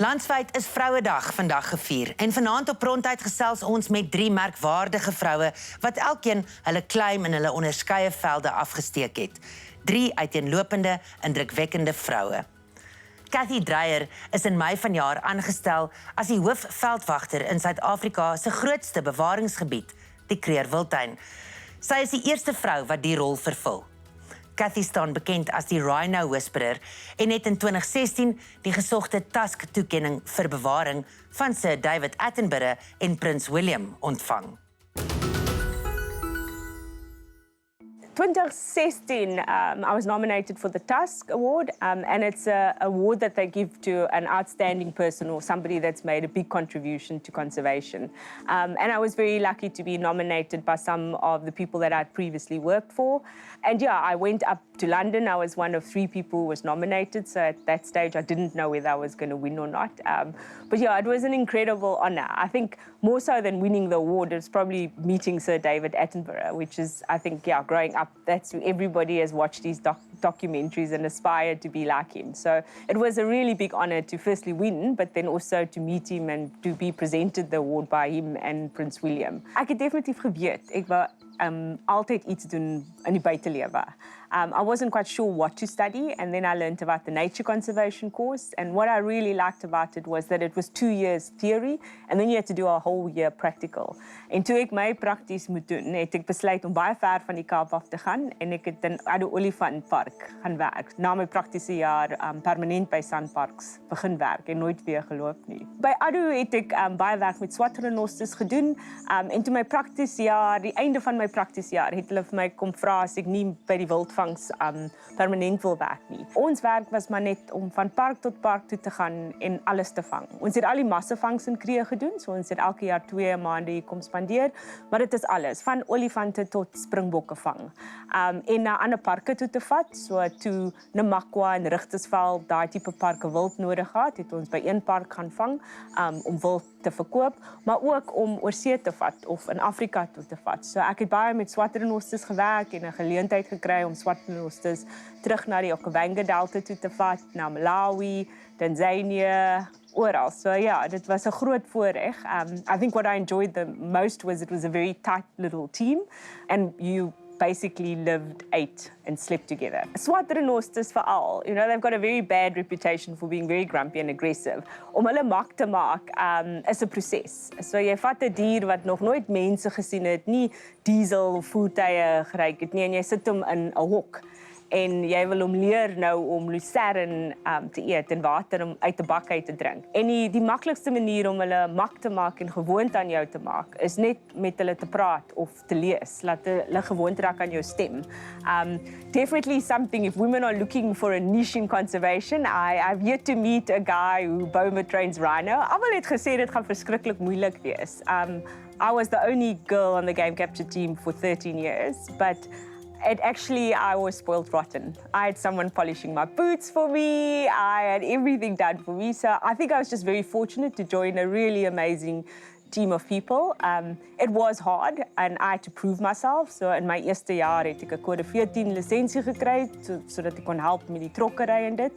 Landwyd is Vrouedag vandag gevier en vanaand op Prontuit gesels ons met 3 merkwaardige vroue wat elkeen hulle kleim in hulle onderskeie velde afgesteek het. 3 uiteenlopende, indrukwekkende vroue. Cathy Dreyer is in Mei vanjaar aangestel as die hoofveldwagter in Suid-Afrika se grootste bewaringsgebied, die Kreerwiltuin. Sy is die eerste vrou wat die rol vervul. Cathy staan bekend as die Rhino Whisperer en het in 2016 die gesogte Task-toekenning vir bewaring van Sir David Attenborough en Prins William ontvang. 2016, I was nominated for the Tusk Award, and it's an award that they give to an outstanding person or somebody that's made a big contribution to conservation. And I was very lucky to be nominated by some of the people that I'd previously worked for. And yeah, I went up to London. I was one of 3 people who was nominated, so at that stage I didn't know whether I was going to win or not. But yeah, it was an incredible honor. I think more so than winning the award, it's probably meeting Sir David Attenborough, which is, I think, yeah, growing up, that's everybody has watched these documentaries and aspired to be like him. So it was a really big honor to firstly win, but then also to meet him and to be presented the award by him and Prince William. Ek het definitief geweet, ek wou altyd iets doen in die buitelewe. I wasn't quite sure what to study, and then I learned about the nature conservation course. And what I really liked about it was that it was 2 years theory, and then you had to do a whole year practical. En toe ek my prakties moet doen, het ek besluit om baie ver van die Kaap af te gaan, en ek het in Olifantpark gaan werk. Na my praktiese jaar permanent by Sanparks begin werk en nooit weer geloop nie. By Addo het ek baie werk met swart renosters gedoen, en toe my praktiese jaar, die einde van my praktiese jaar, het hulle vir my kom vra as ek nie by die wildvangs permanent wil werk nie. Ons werk was maar net om van park tot park toe te gaan en alles te vang. Ons het al die massavangs in Kree gedoen, so ons het elke jaar 2 maande hier kom spandeer, maar dit is alles, van olifante tot springbokke vang. En na ander parke toe te vat, so toe Namakwa en Richtersveld, daai tipe parke wild nodig gehad, het ons by een park gaan vang, om wild te verkoop, maar ook om oorsee te vat of in Afrika toe te vat. So ek het baie met swart renosters gewerk en 'n geleentheid gekry om swart renosters terug na die Okavango Delta toe te vat, na Malawi, Tanzanië, oral. So yeah, dit was 'n groot voorreg. I think what I enjoyed the most was it was a very tight little team, and you basically lived, ate and slept together. Swart renosters veral, you know, they've got a very bad reputation for being very grumpy and aggressive. Om hulle mak te maak is 'n proses. So jy vat 'n dier wat nog nooit mense gesien het, nie diesel of voertuie geryk het nie, en jy sit hom in 'n hok. En jy wil hom leer nou om lucern te eet en water om uit 'n bak uit te drink. En die maklikste manier om hulle mak te maak en gewoond aan jou te maak, is net met hulle te praat of te lees, laat hulle gewoond raak aan jou stem. Definitely something, if women are looking for a niche in conservation, I've yet to meet a guy who Boma trains rhino. Almal het gesê dit gaan verskriklik moeilik wees. I was the only girl on the game capture team for 13 years, but I was spoiled rotten. I had someone polishing my boots for me. I had everything done for me. So I think I was just very fortunate to join a really amazing team of people. It was hard and I had to prove myself. So in my eerste jaar het ek 'n kode 14 lisensie gekry sodat ek kon help met die trokkery en dit.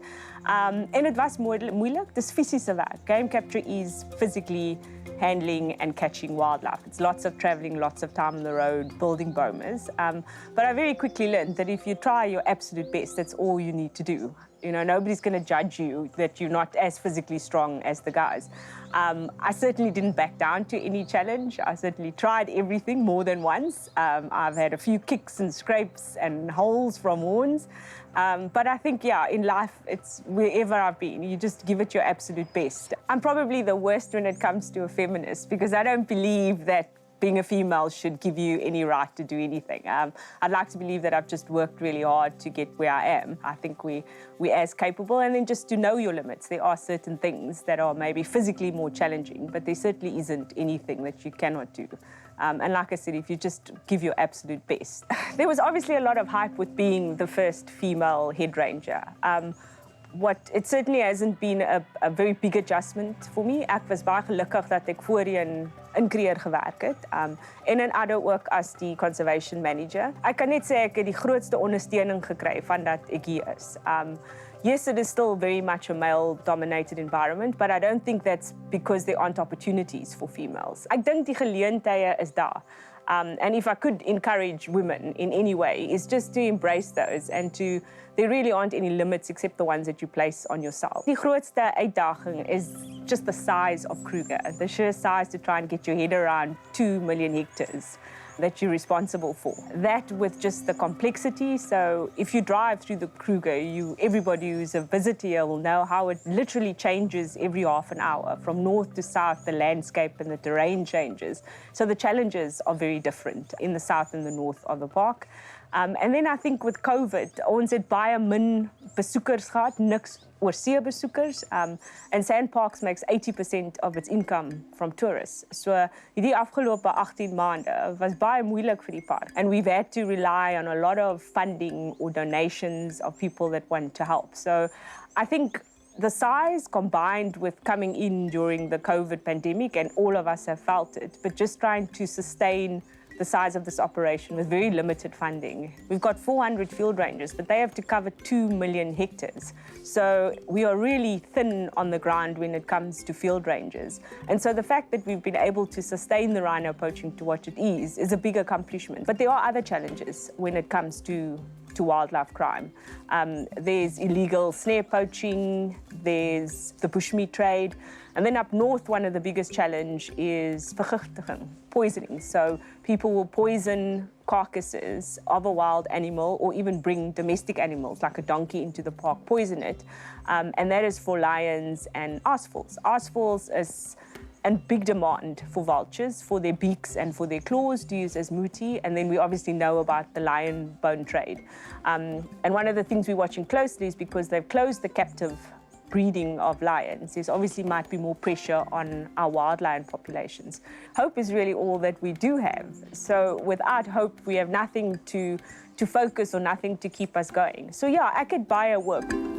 En dit was moeilik. Dis fisiese werk. Game capture is physically handling and catching wildlife. It's lots of traveling, lots of time on the road, building bomas. But I very quickly learned that if you try your absolute best, that's all you need to do. You know, nobody's going to judge you that you're not as physically strong as the guys. I certainly didn't back down to any challenge. I certainly tried everything more than once. I've had a few kicks and scrapes and holes from horns. But I think, yeah, in life, it's wherever I've been, you just give it your absolute best. I'm probably the worst when it comes to a feminist because I don't believe that being a female should give you any right to do anything. I'd like to believe that I've just worked really hard to get where I am. I think we're as capable, and then just to know your limits. There are certain things that are maybe physically more challenging, but there certainly isn't anything that you cannot do. And like I said, if you just give your absolute best. There was obviously a lot of hype with being the first female head ranger. It certainly hasn't been a very big adjustment for me. Ek was baie gelukkig dat ek voorheen in Creer gewerk het en in Addo ook as die conservation manager. Ek kan net sê ek het die grootste ondersteuning gekry van dat ek hier is. Yes, it is still very much a male-dominated environment, but I don't think that's because there aren't opportunities for females. Ek dink die geleenthede is daar. And if I could encourage women in any way, it's just to embrace those and there really aren't any limits except the ones that you place on yourself. Die grootste uitdaging is just the size of Kruger, the sheer size to try and get your head around 2 million hectares that you're responsible for. That with just the complexity, so if you drive through the Kruger, everybody who's a visitor here will know how it literally changes every half an hour. From north to south, the landscape and the terrain changes. So the challenges are very different in the south and the north of the park. And then I think with COVID, ons het baie min besoekers gehad, niks oorsee besoekers. And Sandparks makes 80% of its income from tourists. So hierdie afgelope 18 maande was baie moeilik vir die park. And we've had to rely on a lot of funding or donations of people that want to help. So I think the size combined with coming in during the COVID pandemic, and all of us have felt it, but just trying to sustain the size of this operation with very limited funding. We've got 400 field rangers, but they have to cover 2 million hectares. So we are really thin on the ground when it comes to field rangers. And so the fact that we've been able to sustain the rhino poaching to what it is a big accomplishment. But there are other challenges when it comes to wildlife crime. There's illegal snare poaching, there's the bushmeat trade, and then up north, one of the biggest challenge is vergiftiging, poisoning. So people will poison carcasses of a wild animal or even bring domestic animals like a donkey into the park, poison it, and that is for lions and aasvoëls. Aasvoëls is in big demand for vultures, for their beaks and for their claws to use as muti. And then we obviously know about the lion bone trade. And one of the things we're watching closely is because they've closed the captive breeding of lions, there's obviously might be more pressure on our wild lion populations. Hope is really all that we do have. So without hope, we have nothing to focus or nothing to keep us going. So yeah, ek het baie work.